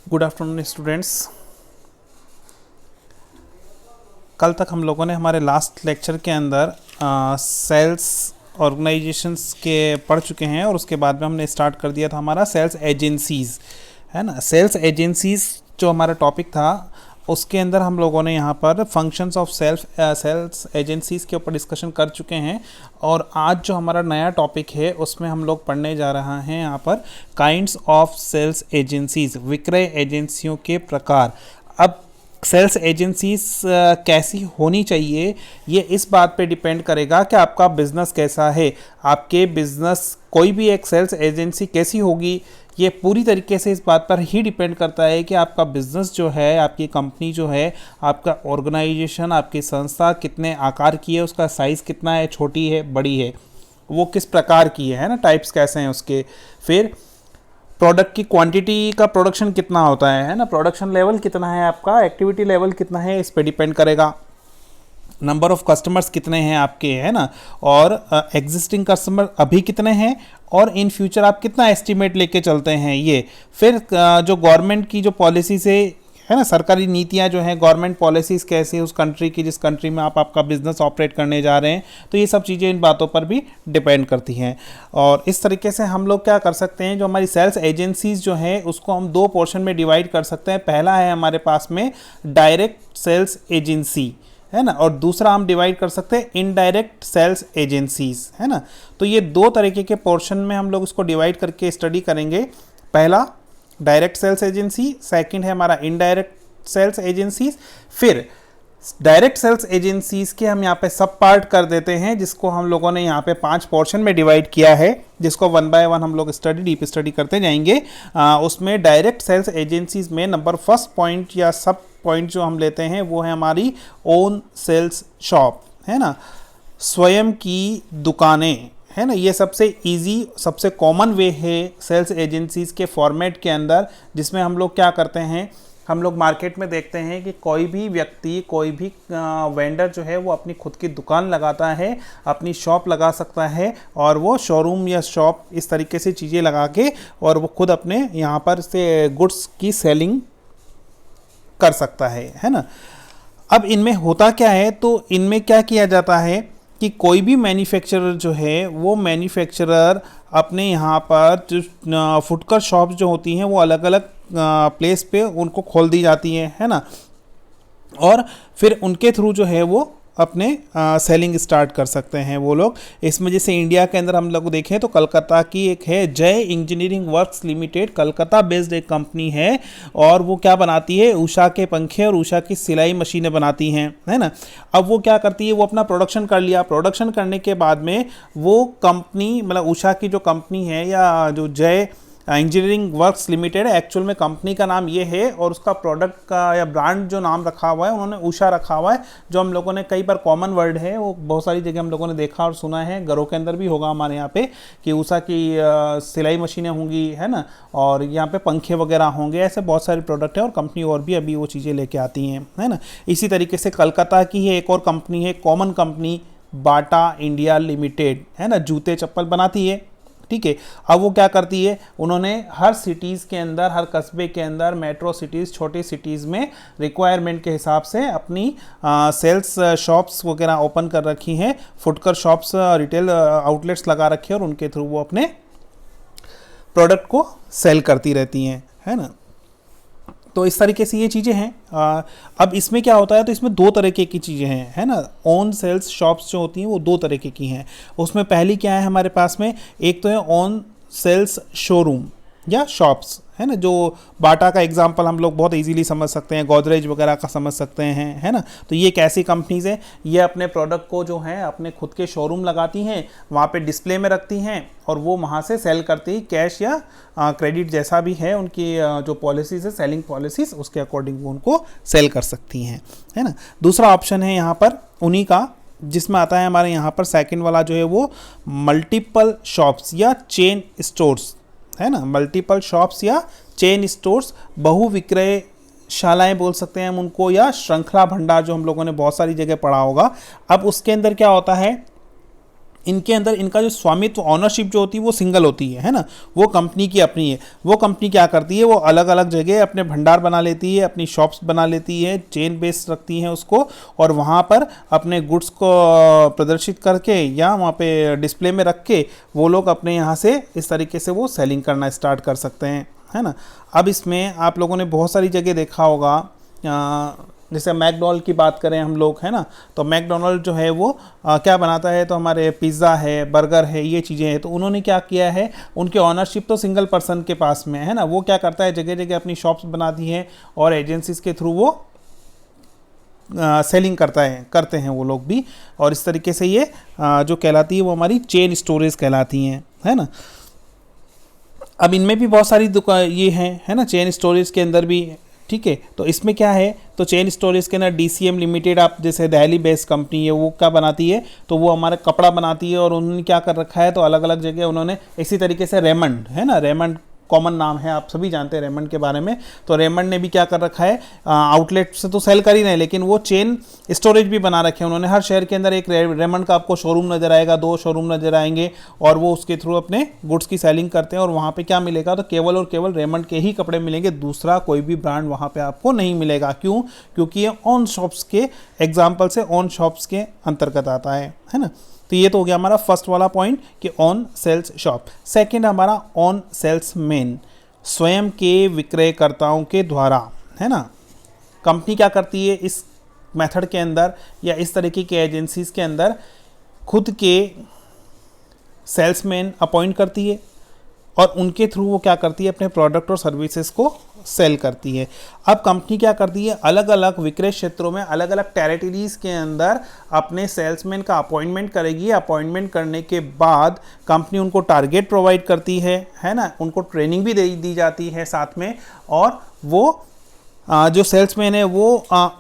Good afternoon students. कल तक हम लोगों ने हमारे लास्ट लेक्चर के अंदर सेल्स ऑर्गेनाइजेशंस के पढ़ चुके हैं और उसके बाद में हमने स्टार्ट कर दिया था हमारा सेल्स एजेंसीज़, है ना। सेल्स एजेंसीज़ जो हमारा टॉपिक था उसके अंदर हम लोगों ने यहाँ पर फंक्शंस ऑफ सेल्स एजेंसीज़ के ऊपर डिस्कशन कर चुके हैं। और आज जो हमारा नया टॉपिक है उसमें हम लोग पढ़ने जा रहा हैं यहाँ पर काइंड्स ऑफ सेल्स एजेंसीज़, विक्रय एजेंसियों के प्रकार। अब सेल्स एजेंसीज कैसी होनी चाहिए ये इस बात पे डिपेंड करेगा कि आपका बिज़नेस कैसा है। आपके बिज़नेस कोई भी एक सेल्स एजेंसी कैसी होगी ये पूरी तरीके से इस बात पर ही डिपेंड करता है कि आपका बिज़नेस जो है, आपकी कंपनी जो है, आपका ऑर्गेनाइजेशन, आपकी संस्था कितने आकार की है, उसका साइज़ कितना है, छोटी है, बड़ी है, वो किस प्रकार की है ना, टाइप्स कैसे हैं उसके। फिर प्रोडक्ट की क्वांटिटी का प्रोडक्शन कितना होता है ना, प्रोडक्शन लेवल कितना है आपका, एक्टिविटी लेवल कितना है, इस पे डिपेंड करेगा। नंबर ऑफ़ कस्टमर्स कितने हैं आपके, है ना, और एग्जिस्टिंग कस्टमर अभी कितने हैं और इन फ्यूचर आप कितना एस्टिमेट लेके चलते हैं ये। फिर जो गवर्नमेंट की जो पॉलिसी से, है ना, सरकारी नीतियाँ जो हैं, गवर्नमेंट पॉलिसीज़ कैसे उस कंट्री की, जिस कंट्री में आप आपका बिजनेस ऑपरेट करने जा रहे हैं, तो ये सब चीज़ें इन बातों पर भी डिपेंड करती हैं। और इस तरीके से हम लोग क्या कर सकते हैं, जो हमारी सेल्स एजेंसीज़ जो हैं उसको हम दो पोर्शन में डिवाइड कर सकते हैं। पहला है हमारे पास में डायरेक्ट सेल्स एजेंसी, है ना, और दूसरा हम डिवाइड कर सकते हैं इनडायरेक्ट सेल्स एजेंसीज़, है ना। तो ये दो तरीके के पोर्शन में हम लोग इसको डिवाइड करके स्टडी करेंगे। पहला डायरेक्ट सेल्स एजेंसी, सेकंड है हमारा इनडायरेक्ट सेल्स एजेंसीज। फिर डायरेक्ट सेल्स एजेंसीज के हम यहाँ पे सब पार्ट कर देते हैं, जिसको हम लोगों ने यहाँ पे 5 पोर्शन में डिवाइड किया है, जिसको वन बाय वन हम लोग डीप स्टडी करते जाएंगे। उसमें डायरेक्ट सेल्स एजेंसीज में नंबर फर्स्ट पॉइंट या सब पॉइंट जो हम लेते हैं वो है हमारी ओन सेल्स शॉप, है ना, स्वयं की दुकानें, है ना। ये सबसे इजी, सबसे कॉमन वे है सेल्स एजेंसीज़ के फॉर्मेट के अंदर, जिसमें हम लोग क्या करते हैं, हम लोग मार्केट में देखते हैं कि कोई भी व्यक्ति, कोई भी वेंडर जो है वो अपनी खुद की दुकान लगाता है, अपनी शॉप लगा सकता है, और वो शोरूम या शॉप इस तरीके से चीज़ें लगा के और वो खुद अपने यहाँ पर से गुड्स की सेलिंग कर सकता है ना। अब इनमें होता क्या है, तो इनमें क्या किया जाता है कि कोई भी मैन्युफैक्चरर जो है वो मैन्युफैक्चरर अपने यहाँ पर जो फुटकर शॉप्स जो होती हैं वो अलग अलग प्लेस पे उनको खोल दी जाती हैं, है ना, और फिर उनके थ्रू जो है वो अपने सेलिंग स्टार्ट कर सकते हैं वो लोग। इसमें जैसे इंडिया के अंदर हम लोग देखें तो कलकत्ता की एक है जय engineering works limited, Calcutta based एक कंपनी है, और वो क्या बनाती है, उषा के पंखे और उषा की सिलाई मशीनें बनाती हैं, है ना। अब वो क्या करती है, वो अपना प्रोडक्शन कर लिया, प्रोडक्शन करने के बाद में वो कंपनी, मतलब उषा की जो कंपनी है या जो जय इंजीनियरिंग वर्क्स लिमिटेड है, एक्चुअल में कंपनी का नाम ये है, और उसका प्रोडक्ट का या ब्रांड जो नाम रखा हुआ है उन्होंने उषा रखा हुआ है, जो हम लोगों ने कई बार कॉमन वर्ड है, वो बहुत सारी जगह हम लोगों ने देखा और सुना है, घरों के अंदर भी होगा हमारे यहाँ पे कि उषा की सिलाई मशीनें होंगी, है ना, और यहाँ पे पंखे वगैरह होंगे, ऐसे बहुत सारे प्रोडक्ट है और कंपनी और भी अभी वो चीज़ें लेके आती हैं, है ना। इसी तरीके से कलकत्ता की है एक और कंपनी है, common company, Bata India limited, है ना, जूते चप्पल बनाती है, ठीक है। अब वो क्या करती है, उन्होंने हर सिटीज़ के अंदर, हर कस्बे के अंदर, मेट्रो सिटीज़, छोटी सिटीज़ में रिक्वायरमेंट के हिसाब से अपनी सेल्स शॉप्स वगैरह ओपन कर रखी हैं, फुटकर शॉप्स, रिटेल आउटलेट्स लगा रखे हैं, और उनके थ्रू वो अपने प्रोडक्ट को सेल करती रहती हैं, है ना। तो इस तरीके से ये चीज़ें हैं। अब इसमें क्या होता है, तो इसमें दो तरीके की चीज़ें हैं, है ना। ओन सेल्स शॉप्स जो होती हैं वो दो तरीके की हैं। उसमें पहली क्या है हमारे पास में, एक तो है ओन सेल्स शोरूम या शॉप्स, है ना, जो बाटा का एग्जांपल हम लोग बहुत इजीली समझ सकते हैं, गोदरेज वगैरह का समझ सकते हैं, है ना। तो ये एक ऐसी कंपनीज हैं, ये अपने प्रोडक्ट को जो है अपने खुद के शोरूम लगाती हैं, वहाँ पे डिस्प्ले में रखती हैं और वो वहाँ से सेल करती, कैश या क्रेडिट जैसा भी है उनकी जो पॉलिसीज़ है, सेलिंग पॉलिसीज़, उसके अकॉर्डिंग वो उनको सेल कर सकती हैं, है ना। दूसरा ऑप्शन है यहाँ पर उन्हीं का, जिसमें आता है हमारे यहाँ पर सेकंड वाला जो है वो मल्टीपल शॉप्स या चेन स्टोर्स, है ना, मल्टीपल शॉप्स या चेन स्टोर्स, बहु विक्रय शालाएँ बोल सकते हैं हम उनको, या श्रृंखला भंडार जो हम लोगों ने बहुत सारी जगह पढ़ा होगा। अब उसके अंदर क्या होता है इनके अंदर इनका जो स्वामित्व ऑनरशिप जो होती है वो सिंगल होती है ना, वो कंपनी की अपनी है। वो कंपनी क्या करती है, वो अलग अलग जगह अपने भंडार बना लेती है, अपनी शॉप्स बना लेती है, चेन बेस रखती हैं उसको, और वहाँ पर अपने गुड्स को प्रदर्शित करके या वहाँ पे डिस्प्ले में रख के वो लोग अपने यहाँ से इस तरीके से वो सेलिंग करना स्टार्ट कर सकते हैं, है ना। अब इसमें आप लोगों ने बहुत सारी जगह देखा होगा, जैसे मैकडोनल्ड की बात करें हम लोग, है ना, तो मैकडोनल्ड जो है वो क्या बनाता है, तो हमारे पिज़्ज़ा है, बर्गर है, ये चीज़ें हैं, तो उन्होंने क्या किया है, उनके ऑनरशिप तो सिंगल पर्सन के पास में है ना, वो क्या करता है, जगह जगह अपनी शॉप्स बना दी हैं और एजेंसीज के थ्रू वो सेलिंग करते हैं वो लोग भी, और इस तरीके से ये जो कहलाती है वो हमारी चेन स्टोरेज कहलाती हैं, है ना। अब इनमें भी बहुत सारी दुकान ये हैं, है ना, चेन स्टोरेज के अंदर भी, ठीक है। तो इसमें क्या है, तो चेन स्टोरेज के अंदर DCM लिमिटेड, आप जैसे दिल्ली बेस्ड कंपनी है, वो क्या बनाती है, तो वो हमारे कपड़ा बनाती है, और उन्होंने क्या कर रखा है, तो अलग अलग जगह उन्होंने इसी तरीके से रेमंड, है ना, रेमंड कॉमन नाम है, आप सभी जानते हैं रेमंड के बारे में, तो रेमंड ने भी क्या कर रखा है, आउटलेट से तो सेल कर ही रहे, लेकिन वो चेन स्टोरेज भी बना रखे हैं उन्होंने। हर शहर के अंदर एक रेमंड का आपको शोरूम नजर आएगा, 2 शोरूम नजर आएंगे, और वो उसके थ्रू अपने गुड्स की सेलिंग करते हैं, और वहाँ पे क्या मिलेगा, तो केवल और केवल रेमंड के ही कपड़े मिलेंगे, दूसरा कोई भी ब्रांड वहाँ पे आपको नहीं मिलेगा। क्यों? क्योंकि ये ऑन शॉप्स के एग्जाम्पल से ऑन शॉप्स के अंतर्गत आता है ना। तो ये तो हो गया हमारा फर्स्ट वाला पॉइंट कि ऑन सेल्स शॉप। सेकंड हमारा ऑन सेल्स मैन, स्वयं के विक्रयकर्ताओं के द्वारा, है ना। कंपनी क्या करती है इस मेथड के अंदर या इस तरीके के एजेंसीज के अंदर, खुद के सेल्समैन अपॉइंट करती है और उनके थ्रू वो क्या करती है, अपने प्रोडक्ट और सर्विसेज को सेल करती है। अब कंपनी क्या करती है, अलग अलग विक्रय क्षेत्रों में, अलग अलग टेरिटरीज के अंदर अपने सेल्समैन का अपॉइंटमेंट करेगी। अपॉइंटमेंट करने के बाद कंपनी उनको टारगेट प्रोवाइड करती है ना, उनको ट्रेनिंग भी दी जाती है साथ में, और वो जो सेल्समैन है वो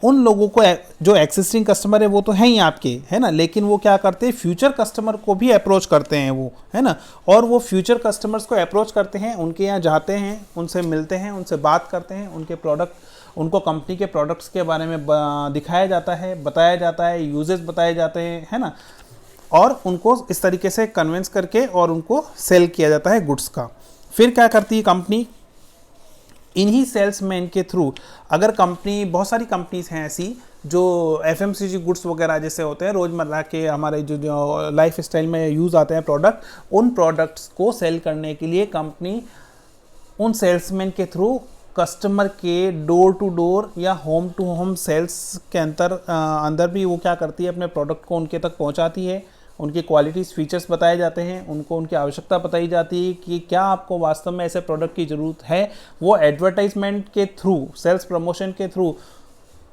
उन लोगों को, जो एक्सिस्टिंग कस्टमर है वो तो है ही आपके, है ना, लेकिन वो क्या करते हैं, फ्यूचर कस्टमर को भी अप्रोच करते हैं वो, है ना, और वो फ्यूचर कस्टमर्स को अप्रोच करते हैं, उनके यहाँ जाते हैं, उनसे मिलते हैं, उनसे बात करते हैं, उनके प्रोडक्ट, उनको कंपनी के प्रोडक्ट्स के बारे में दिखाया जाता है, बताया जाता है, यूजेस बताए जाते हैं, है ना, और उनको इस तरीके से कन्विंस करके और उनको सेल किया जाता है गुड्स का। फिर क्या करती है कंपनी, इन्हीं सेल्समैन के थ्रू, अगर कंपनी, बहुत सारी कंपनीज हैं ऐसी जो FMCG गुड्स वगैरह जैसे होते हैं, रोज़मर्रा के हमारे जो लाइफ स्टाइल में यूज़ आते हैं प्रोडक्ट, उन प्रोडक्ट्स को सेल करने के लिए कंपनी उन सेल्समैन के थ्रू कस्टमर के डोर टू डोर या होम टू होम सेल्स के अंदर भी वो क्या करती है, अपने प्रोडक्ट को उनके तक पहुंचाती है, उनकी क्वालिटीज़ फीचर्स बताए जाते हैं, उनको उनकी आवश्यकता बताई जाती है कि क्या आपको वास्तव में ऐसे प्रोडक्ट की ज़रूरत है। वो एडवर्टाइजमेंट के थ्रू, सेल्स प्रमोशन के थ्रू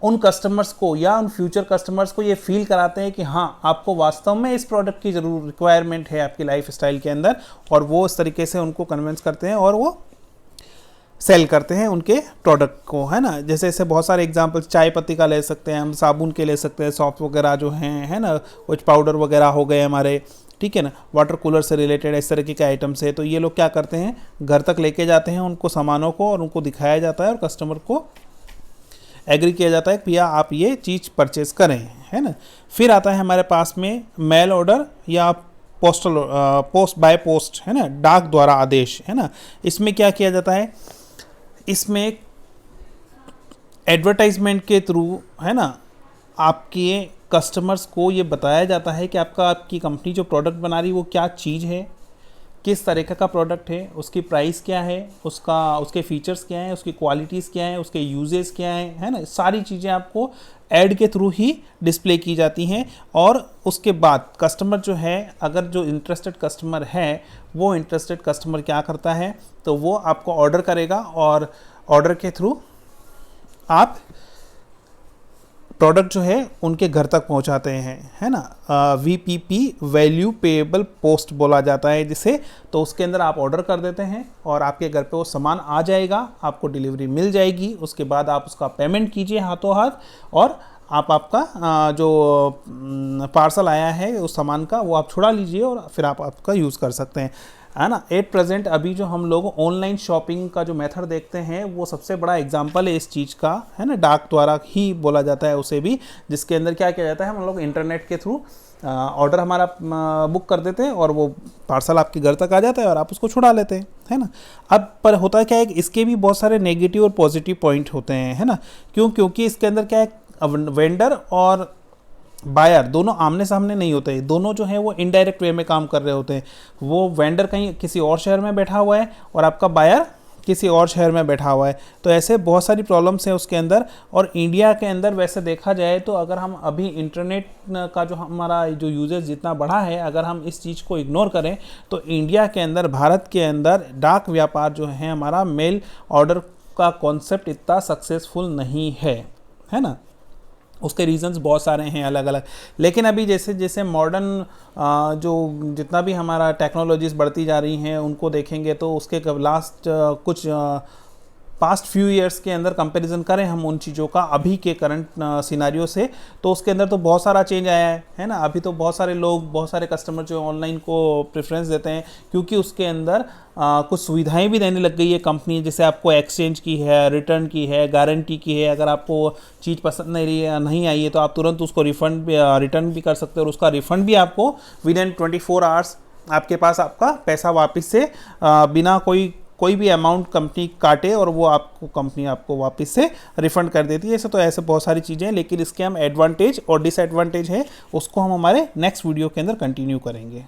उन कस्टमर्स को या उन फ्यूचर कस्टमर्स को ये फील कराते हैं कि हाँ, आपको वास्तव में इस प्रोडक्ट की ज़रूर रिक्वायरमेंट है आपकी लाइफ स्टाइल के अंदर, और वो इस तरीके से उनको कन्विंस करते हैं और वो सेल करते हैं उनके प्रोडक्ट को, है ना। जैसे ऐसे बहुत सारे एग्जांपल चाय पत्ती का ले सकते हैं हम, साबुन के ले सकते हैं, सॉफ्ट वगैरह जो हैं, है ना, कुछ पाउडर वगैरह हो गए हमारे, ठीक है ना, वाटर कूलर से रिलेटेड इस तरह के आइटम्स है। तो ये लोग क्या करते हैं, घर तक लेके जाते हैं उनको सामानों को, और उनको दिखाया जाता है और कस्टमर को एग्री किया जाता है कि भैया आप ये चीज़ परचेज करें, है ना। फिर आता है हमारे पास में मेल ऑर्डर या पोस्ट बाय पोस्ट, है ना, डाक द्वारा आदेश, है ना। इसमें क्या किया जाता है, इसमें एडवर्टाइजमेंट के थ्रू, है ना, आपके कस्टमर्स को ये बताया जाता है कि आपकी कंपनी जो प्रोडक्ट बना रही है वो क्या चीज़ है, किस तरीके का प्रोडक्ट है, उसकी प्राइस क्या है, उसके फीचर्स क्या हैं, उसकी क्वालिटीज़ क्या हैं, उसके यूजेस क्या हैं, है ना। सारी चीज़ें आपको ऐड के थ्रू ही डिस्प्ले की जाती हैं, और उसके बाद कस्टमर जो है, अगर जो इंटरेस्टेड कस्टमर है, वो इंटरेस्टेड कस्टमर क्या करता है, तो वो आपको ऑर्डर करेगा, और ऑर्डर के थ्रू आप प्रोडक्ट जो है उनके घर तक पहुंचाते हैं, है ना। VPP, वैल्यू पेएबल पोस्ट बोला जाता है जिसे। तो उसके अंदर आप ऑर्डर कर देते हैं और आपके घर पे वो सामान आ जाएगा, आपको डिलीवरी मिल जाएगी, उसके बाद आप उसका पेमेंट कीजिए हाथों हाथ, और आपका जो पार्सल आया है उस सामान का वो आप छुड़ा लीजिए, और फिर आप आपका यूज़ कर सकते हैं। है ना। एट प्रेजेंट अभी जो हम लोग ऑनलाइन शॉपिंग का जो मेथड देखते हैं वो सबसे बड़ा एग्जांपल है इस चीज़ का, है ना। डाक द्वारा ही बोला जाता है उसे भी, जिसके अंदर क्या किया जाता है, हम लोग इंटरनेट के थ्रू ऑर्डर हमारा बुक कर देते हैं और वो पार्सल आपके घर तक आ जाता है और आप उसको छुड़ा लेते हैं, है ना। अब पर होता है क्या है, इसके भी बहुत सारे नेगेटिव और पॉजिटिव पॉइंट होते हैं, है ना। क्योंकि इसके अंदर क्या है, वेंडर और बायर दोनों आमने सामने नहीं होते हैं, दोनों जो है वो इनडायरेक्ट वे में काम कर रहे होते हैं। वो वेंडर कहीं किसी और शहर में बैठा हुआ है और आपका बायर किसी और शहर में बैठा हुआ है, तो ऐसे बहुत सारी प्रॉब्लम्स हैं उसके अंदर। और इंडिया के अंदर वैसे देखा जाए तो अगर हम अभी इंटरनेट का जो हमारा जो यूजेज जितना बढ़ा है, अगर हम इस चीज़ को इग्नोर करें तो इंडिया के अंदर, भारत के अंदर डाक व्यापार जो है हमारा, मेल ऑर्डर का कॉन्सेप्ट इतना सक्सेसफुल नहीं है ना। उसके रीजंस बहुत सारे हैं अलग अलग, लेकिन अभी जैसे जैसे मॉडर्न जो जितना भी हमारा टेक्नोलॉजीज़ बढ़ती जा रही हैं उनको देखेंगे तो उसके लास्ट कुछ पास्ट फ्यू ईयर्स के अंदर कंपैरिजन करें हम उन चीज़ों का अभी के करंट सिनारियो से, तो उसके अंदर तो बहुत सारा चेंज आया है ना। अभी तो बहुत सारे लोग, बहुत सारे कस्टमर जो ऑनलाइन को प्रेफरेंस देते हैं, क्योंकि उसके अंदर कुछ सुविधाएं भी देने लग गई है कंपनी, जैसे आपको एक्सचेंज की है, रिटर्न की है, गारंटी की है। अगर आपको चीज़ पसंद नहीं आई है तो आप तुरंत उसको रिटर्न भी कर सकते हो और उसका रिफ़ंड भी आपको विद इन 24 आवर्स आपके पास आपका पैसा वापस से बिना कोई भी अमाउंट कंपनी काटे और वो आपको कंपनी आपको वापस से रिफ़ंड कर देती है। ऐसे तो ऐसे बहुत सारी चीज़ें हैं, लेकिन इसके हम एडवांटेज और डिसएडवांटेज है उसको हम हमारे नेक्स्ट वीडियो के अंदर कंटिन्यू करेंगे।